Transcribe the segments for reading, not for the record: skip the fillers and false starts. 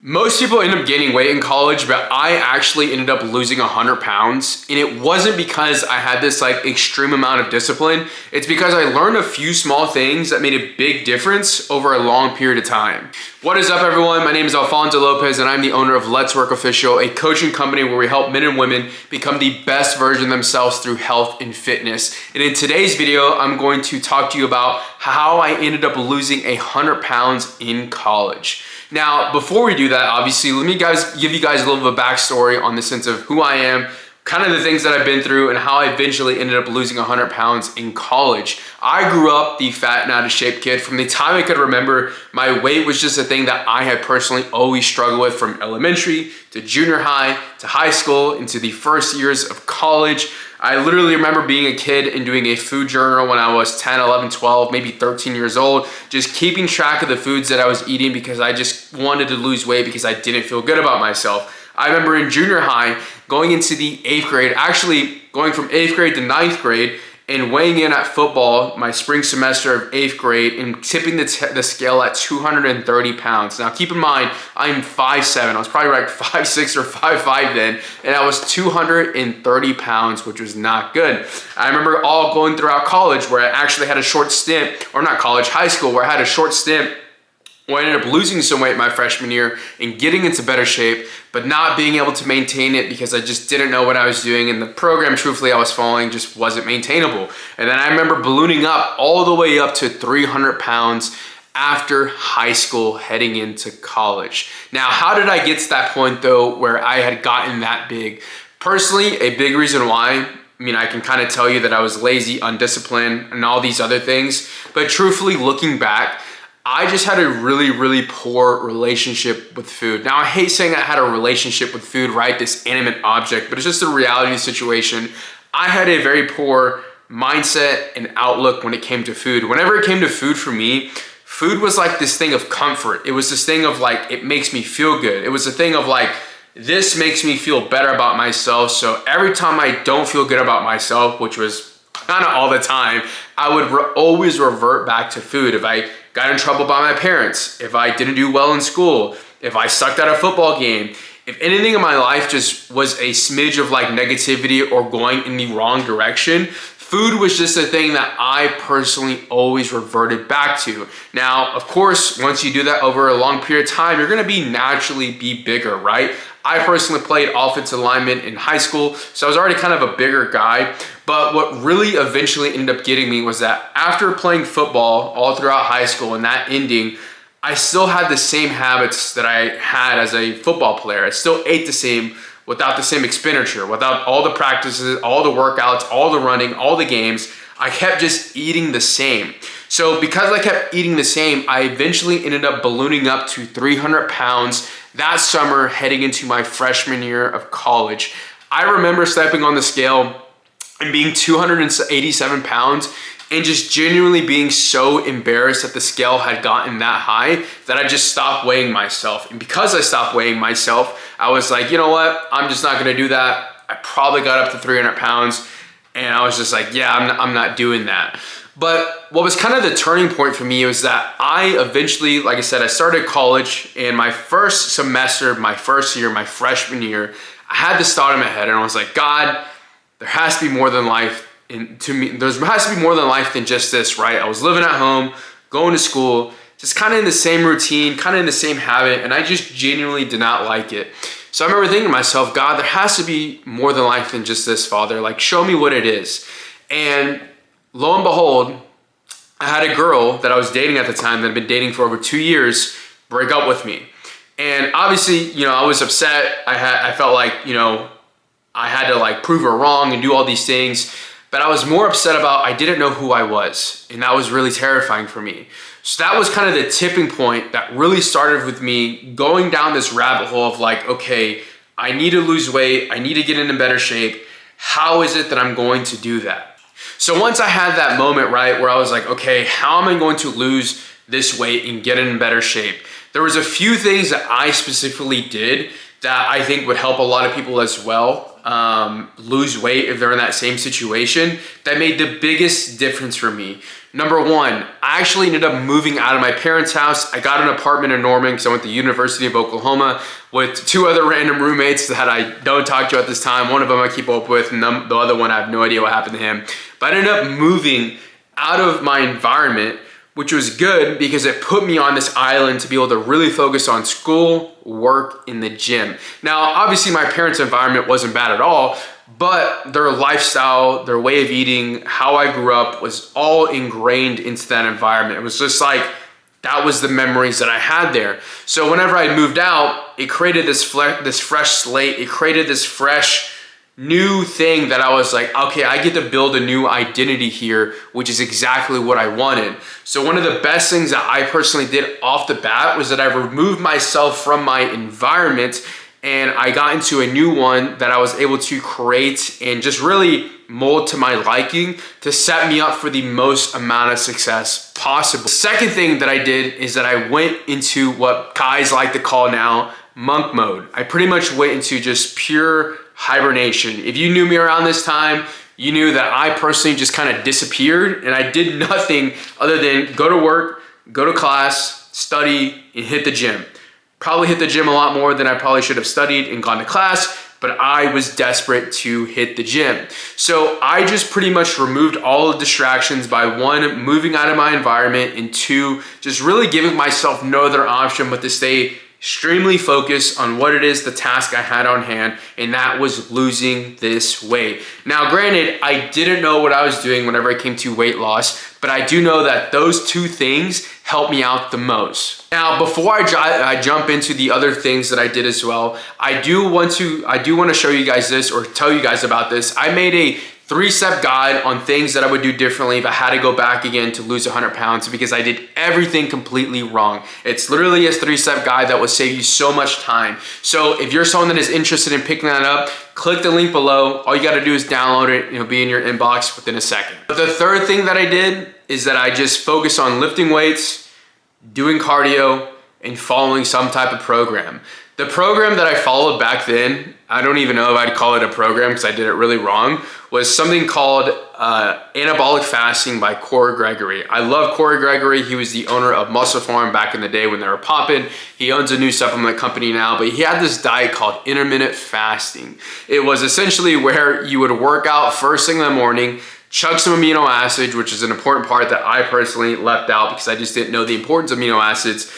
Most people end up gaining weight in college, but I actually ended up losing 100 pounds. And it wasn't because I had this like extreme amount of discipline. It's because I learned a few small things that made a big difference over a long period of time. What is up, everyone? My name is Alfonso Lopez and I'm the owner of Let's Work Official, a coaching company where we help men and women become the best version of themselves through health and fitness. And in today's video, I'm going to talk to you about how I ended up losing 100 pounds in college. Now, before we do that, obviously, let me give you guys a little bit of a backstory on the sense of who I am, kind of the things that I've been through, and how I eventually ended up losing 100 pounds in college. I grew up the fat and out of shape kid. From the time I could remember, my weight was just a thing that I had personally always struggled with, from elementary to junior high to high school into the first years of college. I literally remember being a kid and doing a food journal when I was 10, 11, 12, maybe 13 years old, just keeping track of the foods that I was eating because I just wanted to lose weight because I didn't feel good about myself. I remember in junior high, going into the 8th grade, actually going from 8th grade to 9th grade, and weighing in at football my spring semester of 8th grade and tipping the scale at 230 pounds. Now keep in mind, I'm 5'7". I was probably like 5'6" or 5'5" then, and I was 230 pounds, which was not good. I remember all going throughout college where I actually had a short stint, or not college, high school, where I had a short stint where I ended up losing some weight my freshman year and getting into better shape, but not being able to maintain it because I just didn't know what I was doing, and the program, truthfully, I was following just wasn't maintainable. And then I remember ballooning up all the way up to 300 pounds after high school, heading into college. Now, how did I get to that point though, where I had gotten that big? Personally, a big reason why, I can kind of tell you that I was lazy, undisciplined, and all these other things, but truthfully, looking back, I just had a really, really poor relationship with food. Now, I hate saying I had a relationship with food, right? This inanimate object, but it's just the reality of the situation. I had a very poor mindset and outlook when it came to food. Whenever it came to food for me, food was like this thing of comfort. It was this thing of like, it makes me feel good. It was a thing of like, this makes me feel better about myself. So every time I don't feel good about myself, which was kind of all the time, I would always revert back to food. If I got in trouble by my parents, if I didn't do well in school, if I sucked at a football game, if anything in my life just was a smidge of like negativity or going in the wrong direction, food was just a thing that I personally always reverted back to. Now, of course, once you do that over a long period of time, you're gonna naturally be bigger, right? I personally played offensive lineman in high school, so I was already kind of a bigger guy. But what really eventually ended up getting me was that after playing football all throughout high school and that ending, I still had the same habits that I had as a football player. I still ate the same without the same expenditure, without all the practices, all the workouts, all the running, all the games. I kept just eating the same. So because I kept eating the same, I eventually ended up ballooning up to 300 pounds that summer heading into my freshman year of college. I remember stepping on the scale and being 287 pounds and just genuinely being so embarrassed that the scale had gotten that high that I just stopped weighing myself. And because I stopped weighing myself, I was like, you know what? I'm just not gonna do that. I probably got up to 300 pounds and I was just like, yeah, I'm not doing that. But what was kind of the turning point for me was that I eventually, like I said, I started college, and my first semester, my first year, my freshman year, I had this thought in my head and I was like, God, there has to be more than life to me. There has to be more than life than just this, right? I was living at home, going to school, just kind of in the same routine, kind of in the same habit, and I just genuinely did not like it. So I remember thinking to myself, God, there has to be more than life than just this, Father. Like, show me what it is. And lo and behold, I had a girl that I was dating at the time that had been dating for over 2 years break up with me. And obviously, I was upset. I felt like, I had to like prove her wrong and do all these things. But I was more upset about I didn't know who I was. And that was really terrifying for me. So that was kind of the tipping point that really started with me going down this rabbit hole of like, okay, I need to lose weight. I need to get into better shape. How is it that I'm going to do that? So once I had that moment, right, where I was like, okay, how am I going to lose this weight and get in better shape? There was a few things that I specifically did that I think would help a lot of people as well. lose weight if they're in that same situation, that made the biggest difference for me. Number one, I actually ended up moving out of my parents' house. I got an apartment in Norman because I went to the University of Oklahoma with 2 other random roommates that I don't talk to at this time. One of them I keep up with, and the other one I have no idea what happened to him. But I ended up moving out of my environment, which was good because it put me on this island to be able to really focus on school, work, in the gym. Now, obviously my parents' environment wasn't bad at all, but their lifestyle, their way of eating, how I grew up was all ingrained into that environment. It was just like, that was the memories that I had there. So whenever I moved out, it created this fresh slate. It created this fresh new thing that I was like, okay, I get to build a new identity here, which is exactly what I wanted. So one of the best things that I personally did off the bat was that I removed myself from my environment and I got into a new one that I was able to create and just really mold to my liking to set me up for the most amount of success possible. The second thing that I did is that I went into what guys like to call now monk mode. I pretty much went into just pure hibernation. If you knew me around this time, you knew that I personally just kind of disappeared and I did nothing other than go to work, go to class, study, and hit the gym. Probably hit the gym a lot more than I probably should have studied and gone to class, but I was desperate to hit the gym. So I just pretty much removed all the distractions by 1, moving out of my environment, and 2, just really giving myself no other option but to stay extremely focused on what it is, the task I had on hand, and that was losing this weight. Now, granted, I didn't know what I was doing whenever it came to weight loss, but I do know that those 2 things helped me out the most. Now, before I jump into the other things that I did as well, I do want to show you guys this, or tell you guys about this. I made a 3-step guide on things that I would do differently if I had to go back again to lose 100 pounds because I did everything completely wrong. It's literally a 3-step guide that will save you so much time. So if you're someone that is interested in picking that up, click the link below. All you gotta do is download it and it'll be in your inbox within a second. But the third thing that I did is that I just focused on lifting weights, doing cardio, and following some type of program. The program that I followed back then, I don't even know if I'd call it a program because I did it really wrong, was something called Anabolic Fasting by Corey Gregory. I love Corey Gregory. He was the owner of Muscle Farm back in the day when they were popping. He owns a new supplement company now, but he had this diet called intermittent fasting. It was essentially where you would work out first thing in the morning, chug some amino acids, which is an important part that I personally left out because I just didn't know the importance of amino acids.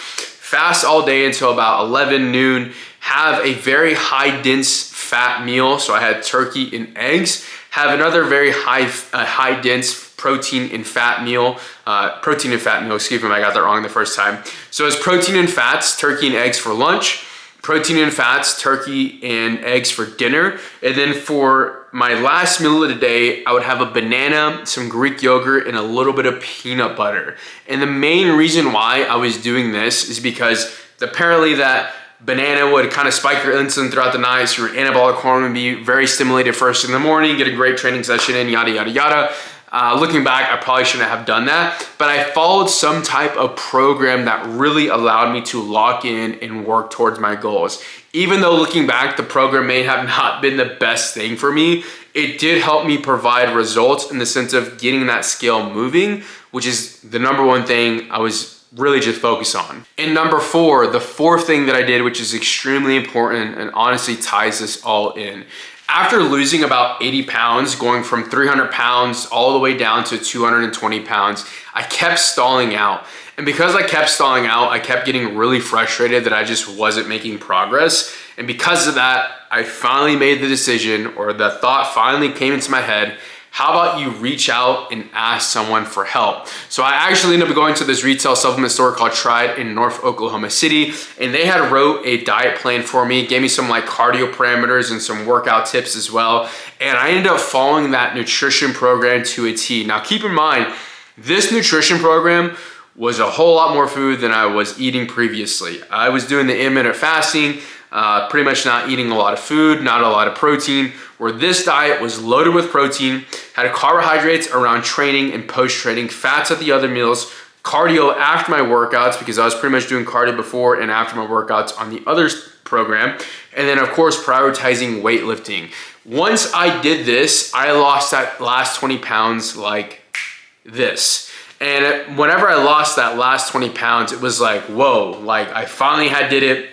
Fast all day until about 11 noon, have a very high dense fat meal. So I had turkey and eggs, have another very high dense protein and fat meal, excuse me, I got that wrong the first time. So it's protein and fats, turkey and eggs for lunch, protein and fats, turkey and eggs for dinner. And then for my last meal of the day, I would have a banana, some Greek yogurt, and a little bit of peanut butter. And the main reason why I was doing this is because apparently that banana would kind of spike your insulin throughout the night, so your anabolic hormone would be very stimulated first in the morning, get a great training session in, yada, yada, yada. Looking back, I probably shouldn't have done that, but I followed some type of program that really allowed me to lock in and work towards my goals. Even though looking back, the program may have not been the best thing for me, it did help me provide results in the sense of getting that scale moving, which is the number one thing I was really just focused on. And number 4, the 4th thing that I did, which is extremely important and honestly ties this all in. After losing about 80 pounds, going from 300 pounds all the way down to 220 pounds, I kept stalling out. And because I kept stalling out, I kept getting really frustrated that I just wasn't making progress. And because of that, I finally made the decision, or the thought finally came into my head, how about you reach out and ask someone for help? So I actually ended up going to this retail supplement store called Tried in North Oklahoma City, and they had wrote a diet plan for me, gave me some like cardio parameters and some workout tips as well. And I ended up following that nutrition program to a T. Now keep in mind, this nutrition program was a whole lot more food than I was eating previously. I was doing the intermittent fasting, pretty much not eating a lot of food, not a lot of protein, where this diet was loaded with protein, had carbohydrates around training and post-training, fats at the other meals, cardio after my workouts, because I was pretty much doing cardio before and after my workouts on the other program. And then of course, prioritizing weightlifting. Once I did this, I lost that last 20 pounds like this. And whenever I lost that last 20 pounds, it was like, whoa, like I finally did it.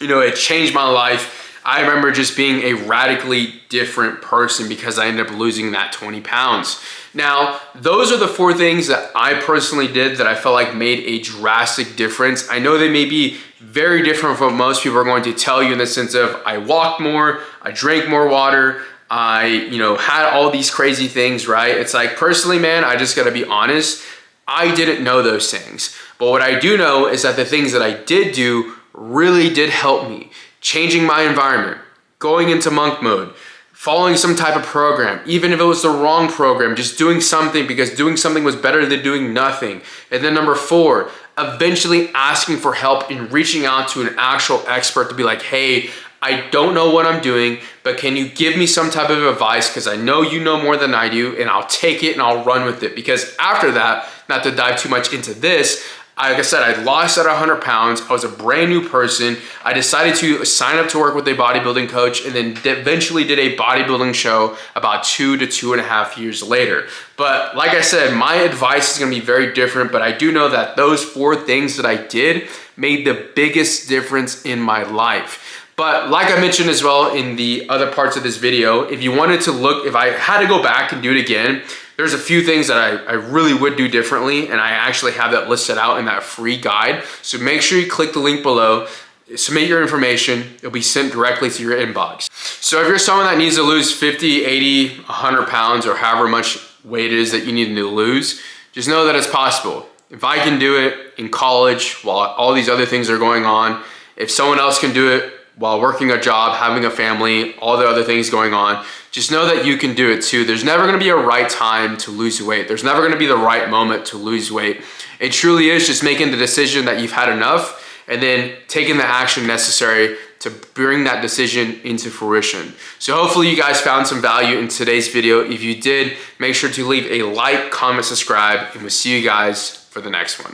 You know, it changed my life. I remember just being a radically different person because I ended up losing that 20 pounds. Now, those are the 4 things that I personally did that I felt like made a drastic difference. I know they may be very different from what most people are going to tell you in the sense of I walked more, I drank more water, I, had all these crazy things, right? It's like, personally, man, I just gotta be honest. I didn't know those things. But what I do know is that the things that I did do really did help me. Changing my environment, going into monk mode, following some type of program, even if it was the wrong program, just doing something because doing something was better than doing nothing. And then number 4, eventually asking for help and reaching out to an actual expert to be like, hey, I don't know what I'm doing, but can you give me some type of advice? Because I know you know more than I do, and I'll take it and I'll run with it. Because after that, not to dive too much into this, like I said, I lost that 100 pounds. I was a brand new person. I decided to sign up to work with a bodybuilding coach and then eventually did a bodybuilding show about 2 to 2.5 years later. But like I said, my advice is gonna be very different, but I do know that those 4 things that I did made the biggest difference in my life. But like I mentioned as well in the other parts of this video, if you wanted to look, if I had to go back and do it again, there's a few things that I really would do differently, and I actually have that listed out in that free guide. So make sure you click the link below, submit your information, it'll be sent directly to your inbox. So if you're someone that needs to lose 50, 80, 100 pounds, or however much weight it is that you need to lose, just know that it's possible. If I can do it in college while all these other things are going on, if someone else can do it while working a job, having a family, all the other things going on, just know that you can do it too. There's never gonna be a right time to lose weight. There's never gonna be the right moment to lose weight. It truly is just making the decision that you've had enough and then taking the action necessary to bring that decision into fruition. So hopefully you guys found some value in today's video. If you did, make sure to leave a like, comment, subscribe, and we'll see you guys for the next one.